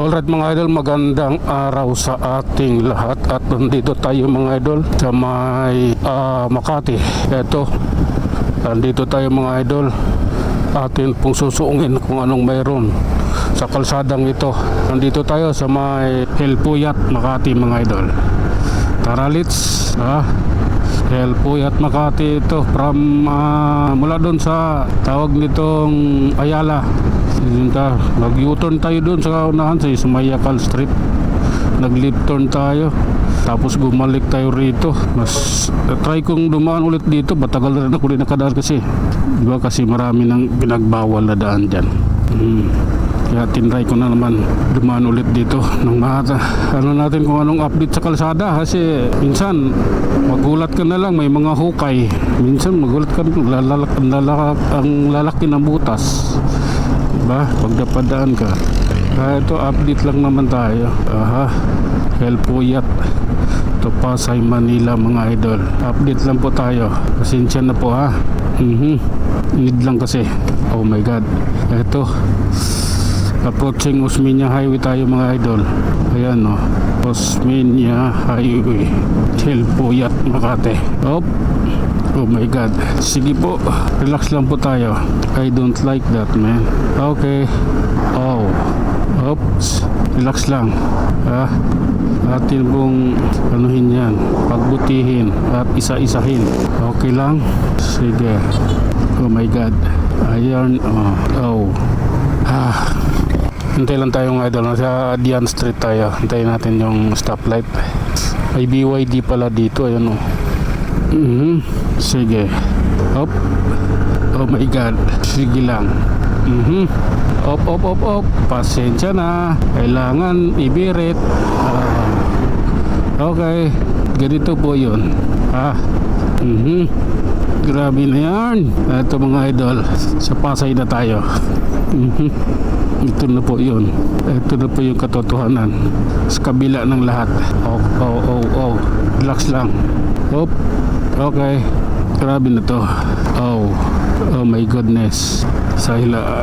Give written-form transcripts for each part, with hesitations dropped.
Alright mga idol, magandang araw sa ating lahat. At nandito tayo mga idol sa may Makati. Eto, nandito tayo mga idol. Atin pong susuungin kung anong mayroon sa kalsadang ito. Nandito tayo sa may Helpuyat Makati mga idol. Tara let's El Puyat Makati ito from mula doon sa tawag nitong Ayala. Mag U-turn tayo doon sa unahan sa Sumayakal Street. Nag-left turn tayo. Tapos gumalik tayo rito. Mas try kong dumaan ulit dito. Matagal na rin ako rin nakadaan kasi. Diba kasi marami nang pinagbawal na daan dyan. Kaya tinry ko na naman dumaan ulit dito ng ano natin kung anong update sa kalsada. Kasi minsan magulat ka na lang, may mga hukay. Minsan magulat ka ang lalaki ng butas. Diba? Pag napadaan ka. Ito update lang naman tayo. Helpuyat to Pasay, Manila mga idol. Update lang po tayo. Pasensya na po Need lang kasi. Oh my god. Ito approaching Osmeña Highway tayo mga idol. Ayan Osmeña Highway, Helpuyat Makati. Oh my god. Sige po, relax lang po tayo. I don't like that man. Okay. Oops. Relax lang. Atin pong anuhin yan, pagbutihin at isa-isahin. Okay lang. Sige. Oh my god. Ayan. Hintay lang tayo mga idol. Sa Dian Street tayo. Hintayin natin yung stoplight. May BYD pala dito. Ayan Sige. Oh my god. Sige lang. Op. Pasensya na. Kailangan ibirit. Okay. Ganito po yun. Grabe na yan. Ito mga idol. Sa Pasay na tayo. Ito na po yun. Ito na po yung katotohanan sa kabila ng lahat. Relax lang. Okay. Grabe na to. Oh my goodness. Sa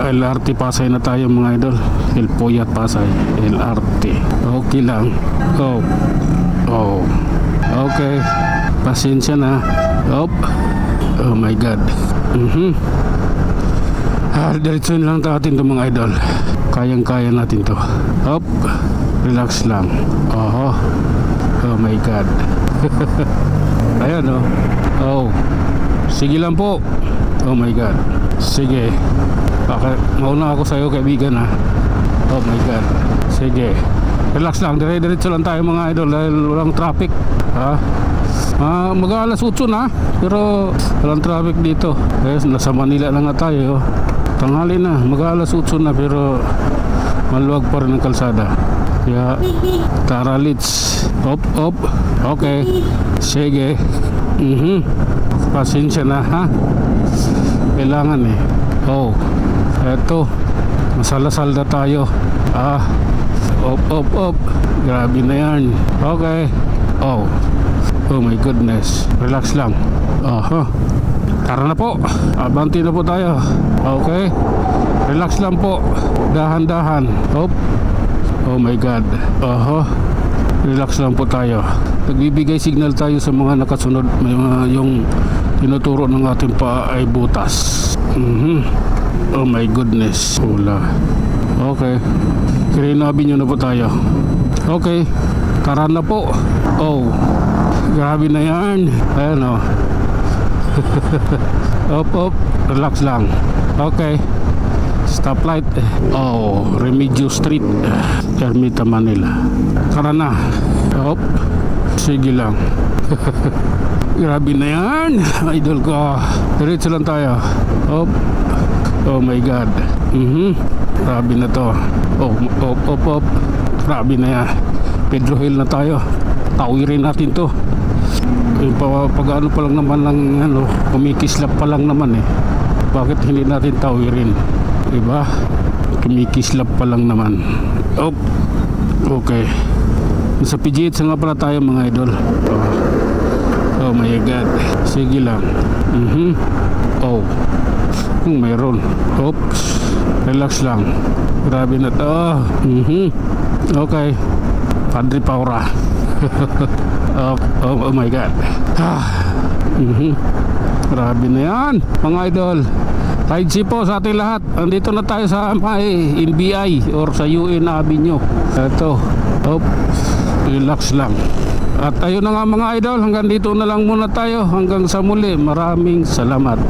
LRT Pasay na tayo mga idol. Helpuyat Pasay LRT. Okay lang. Okay. Pasensya na. Oh my god. Diretsuhin lang natin ito mga idol. Kayang-kaya natin to. Relax lang. Oh my god. Ayan sige lang po. Oh my god. Sige. Mauna ako sa'yo kaibigan Oh my god. Sige. Relax lang. Diretso lang tayo mga idol dahil walang traffic. Mag-aalas 8 na pero walang traffic dito. Nasa Manila lang na tayo. Tanghali na, mag-aalas 8 na pero maluwag pa rin ang kalsada. Kaya tara let's. Okay. Sige. Pasensya na kailangan eto masalasal na tayo. Grabe na yan. Okay. Oh my goodness. Relax lang. Tara na po. Abanti na po tayo. Okay. Relax lang po. Dahan-dahan. Oh my god. Relax lang po tayo. Nagbibigay signal tayo sa mga nakasunod. May yung tinuturo ng ating pa ay butas. Oh my goodness. Okay. Kirinabi nyo na po tayo. Okay. Tara na po. Grabe na yan. Ayan relax lang. Okay. Stoplight. Remigio Street, Ermita, Manila. Tara na. Sige lang. Grabe na yan. Idol ko. Diretso lang tayo. Oh my god. Grabe na to. Grabe na yan. Pedro Hill na tayo. Tawirin natin to. Pag-ano pa lang naman kumikislap pa lang naman bakit hindi natin tawirin, diba? Kumikislap pa lang naman. Okay. Sa PGH nga pala tayo mga idol. Oh my god. Sige lang. Meron. Oops. Relax lang. Grabe na to. Okay. Padre Paura. Oh my God. Grabe na yan, mga idol. Ride safe po sa ating lahat. Andito na tayo sa may NBI or sa UN Avenue. Ito. Relax lang. At ayun na nga mga idol, hanggang dito na lang muna tayo. Hanggang sa muli, maraming salamat.